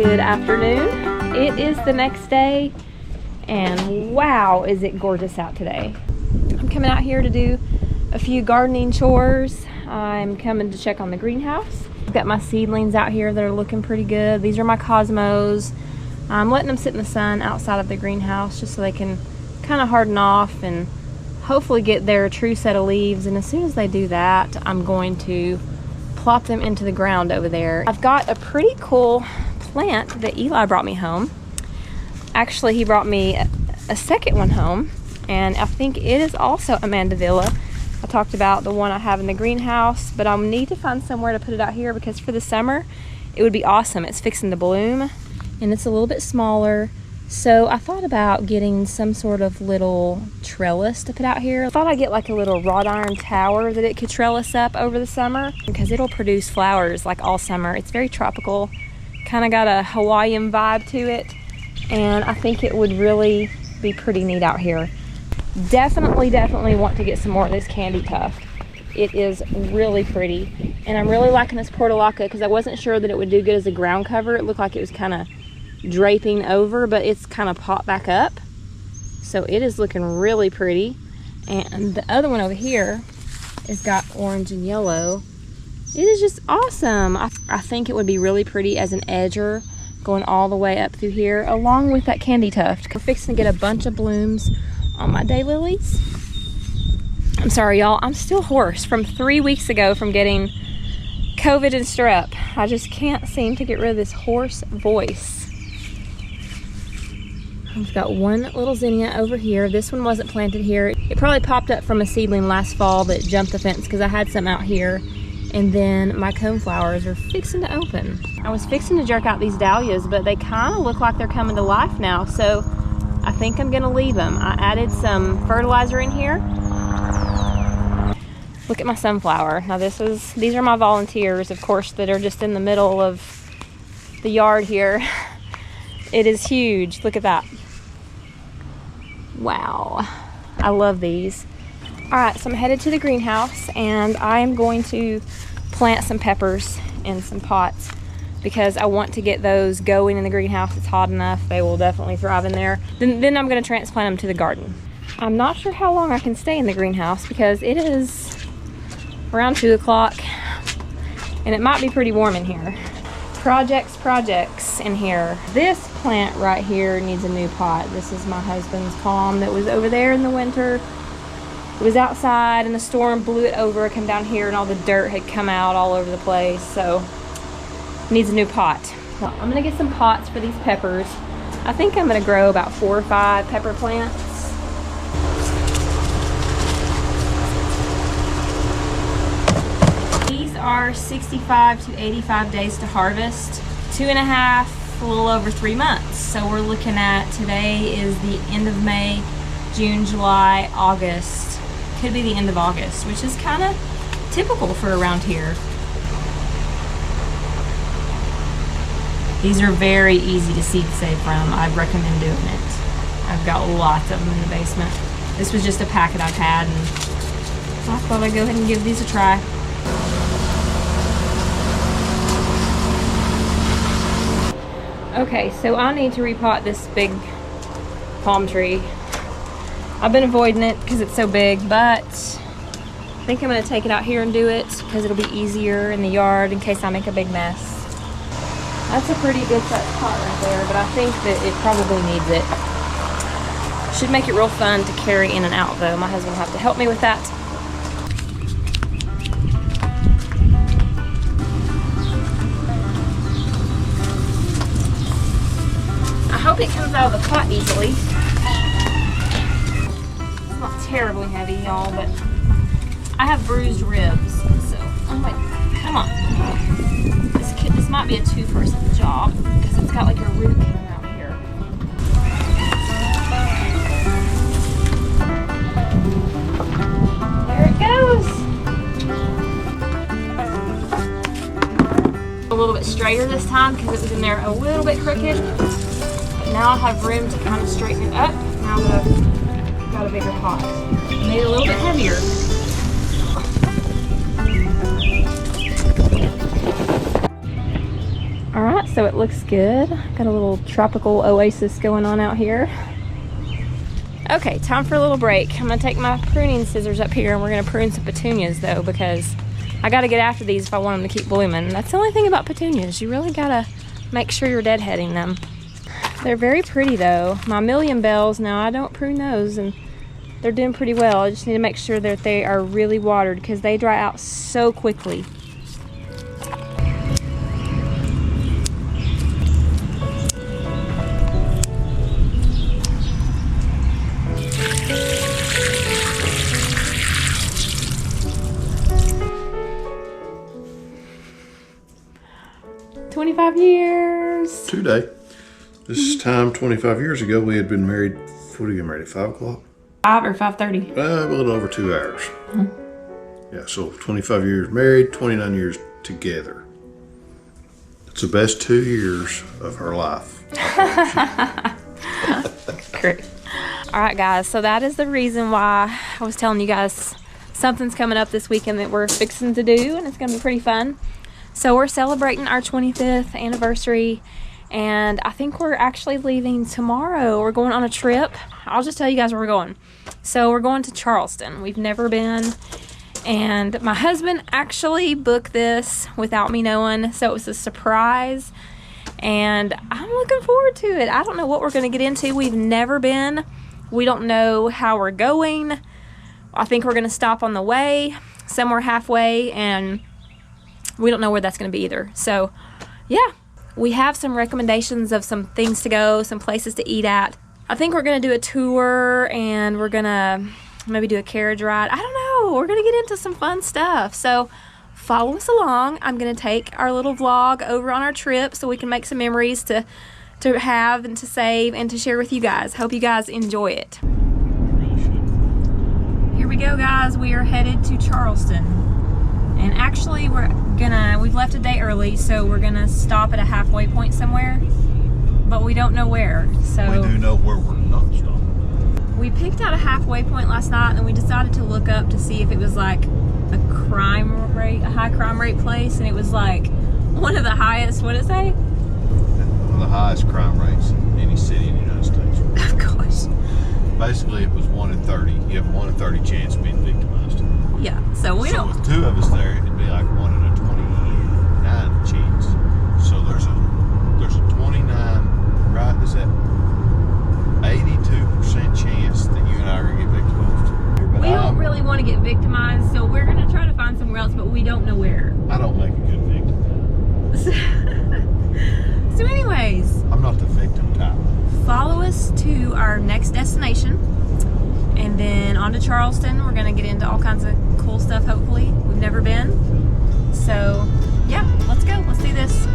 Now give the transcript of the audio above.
Good afternoon. It is the next day and wow, is it gorgeous out today. I'm coming out here to do a few gardening chores. I'm coming to check on the greenhouse. I've got my seedlings out here that are looking pretty good. These are my cosmos. I'm letting them sit in the sun outside of the greenhouse just so they can kind of harden off and hopefully get their true set of leaves. And as soon as they do that, I'm going to plop them into the ground over there. I've got a pretty cool plant that Eli brought me home. Actually, he brought me a second one home, and I think it is also a mandevilla. I talked about the one I have in the greenhouse, but I'll need to find somewhere to put it out here because for the summer, it would be awesome. It's fixing to bloom, and it's a little bit smaller. So I thought about getting some sort of little trellis to put out here. I thought I'd get like a little wrought iron tower that it could trellis up over the summer because it'll produce flowers like all summer. It's very tropical, kind of got a Hawaiian vibe to it, and I think it would really be pretty neat out here. Definitely want to get some more of this candy tuft. It is really pretty, and I'm really liking this portulaca because I wasn't sure that it would do good as a ground cover. It looked like it was kind of draping over, but it's kind of popped back up, so it is looking really pretty. And the other one over here has got orange and yellow. It is just awesome. I think it would be really pretty as an edger going all the way up through here along with that candy tuft. I'm fixing to get a bunch of blooms on my daylilies. I'm sorry y'all, I'm still hoarse from 3 weeks ago from getting COVID and strep. I just can't seem to get rid of this hoarse voice. I've got one little zinnia over here. This one wasn't planted here. It probably popped up from a seedling last fall that jumped the fence because I had some out here. And then my coneflowers are fixing to open. I was fixing to jerk out these dahlias, but they kind of look like they're coming to life now. So I think I'm gonna leave them. I added some fertilizer in here. Look at my sunflower. Now these are my volunteers, of course, that are just in the middle of the yard here. It is huge. Look at that. Wow. I love these. All right, so I'm headed to the greenhouse and I am going to plant some peppers in some pots because I want to get those going in the greenhouse. It's hot enough. They will definitely thrive in there. Then I'm going to transplant them to the garden. I'm not sure how long I can stay in the greenhouse because it is around 2 o'clock and it might be pretty warm in here. Projects in here. This plant right here needs a new pot. This is my husband's palm that was over there in the winter. It was outside and the storm blew it over, come down here, and all the dirt had come out all over the place, so it needs a new pot. So I'm gonna get some pots for these peppers. I think I'm gonna grow about 4 or 5 pepper plants. These are 65 to 85 days to harvest, 2.5, a little over 3 months. So we're looking at, today is the end of May, June, July, August. Could be the end of August, which is kind of typical for around here. These are very easy to seed save from. I recommend doing it. I've got lots of them in the basement. This was just a packet I've had, and I thought I'd go ahead and give these a try. Okay, so I need to repot this big palm tree. I've been avoiding it because it's so big, but I think I'm going to take it out here and do it because it'll be easier in the yard in case I make a big mess. That's a pretty good sized pot right there, but I think that it probably needs it. Should make it real fun to carry in and out though. My husband will have to help me with that. I hope it comes out of the pot easily. Not terribly heavy, y'all, but I have bruised ribs, so oh wait, come on. This might be a 2-person job because it's got like a root coming out here. There it goes. A little bit straighter this time because it was in there a little bit crooked. But now I have room to kind of straighten it up. Now I've got a bigger pot. Made it a little bit heavier. Alright, so it looks good. Got a little tropical oasis going on out here. Okay, time for a little break. I'm gonna take my pruning scissors up here and we're gonna prune some petunias though, because I gotta get after these if I want them to keep blooming. That's the only thing about petunias. You really gotta make sure you're deadheading them. They're very pretty though. My million bells, now I don't prune those, and they're doing pretty well. I just need to make sure that they are really watered because they dry out so quickly. "25 years. Today. This time 25 years ago, we had been married. What are you getting married at 5 o'clock? 5 or 5:30. A little over 2 hours. Yeah, so 25 years married, 29 years together. It's the best 2 years of her life. Great. All right, guys, so that is the reason why I was telling you guys something's coming up this weekend that we're fixing to do, and it's gonna be pretty fun. So we're celebrating our 25th anniversary, and I think we're actually leaving tomorrow. We're going on a trip. I'll just tell you guys where we're going. So we're going to Charleston. We've never been, and my husband actually booked this without me knowing, so it was a surprise, and I'm looking forward to it. I don't know what we're going to get into. We've never been. We don't know how we're going. I think we're going to stop on the way, somewhere halfway, and we don't know where that's going to be either. So, yeah. We have some recommendations of some things to go, some places to eat at. I think we're going to do a tour, and we're going to maybe do a carriage ride. I don't know. We're going to get into some fun stuff. So follow us along. I'm going to take our little vlog over on our trip so we can make some memories to have and to save and to share with you guys. Hope you guys enjoy it. Here we go, guys. We are headed to Charleston. And actually, we've left a day early, so we're gonna stop at a halfway point somewhere, but we don't know where. So We do know where we're not stopping. We picked out a halfway point last night, and we decided to look up to see if it was like a high crime rate place, and it was like one of the highest. What did it say? One of the highest crime rates in any city in the United States. Oh gosh. Basically, it was 1 in 30. You have a 1 in 30 chance of being victimized. Yeah. So we don't. With 2 of us there, it'd be like 1 in a 29 chance. So there's a 29, right? Is that 82% chance that you and I are gonna get victimized? We don't really want to get victimized, so we're gonna try to find somewhere else, but we don't know where. I don't make a good victim. So anyways, I'm not the victim type. Follow us to our next destination, and then on to Charleston. We're gonna get into all kinds of cool stuff, hopefully. We've never been. So yeah, let's go. Let's do this.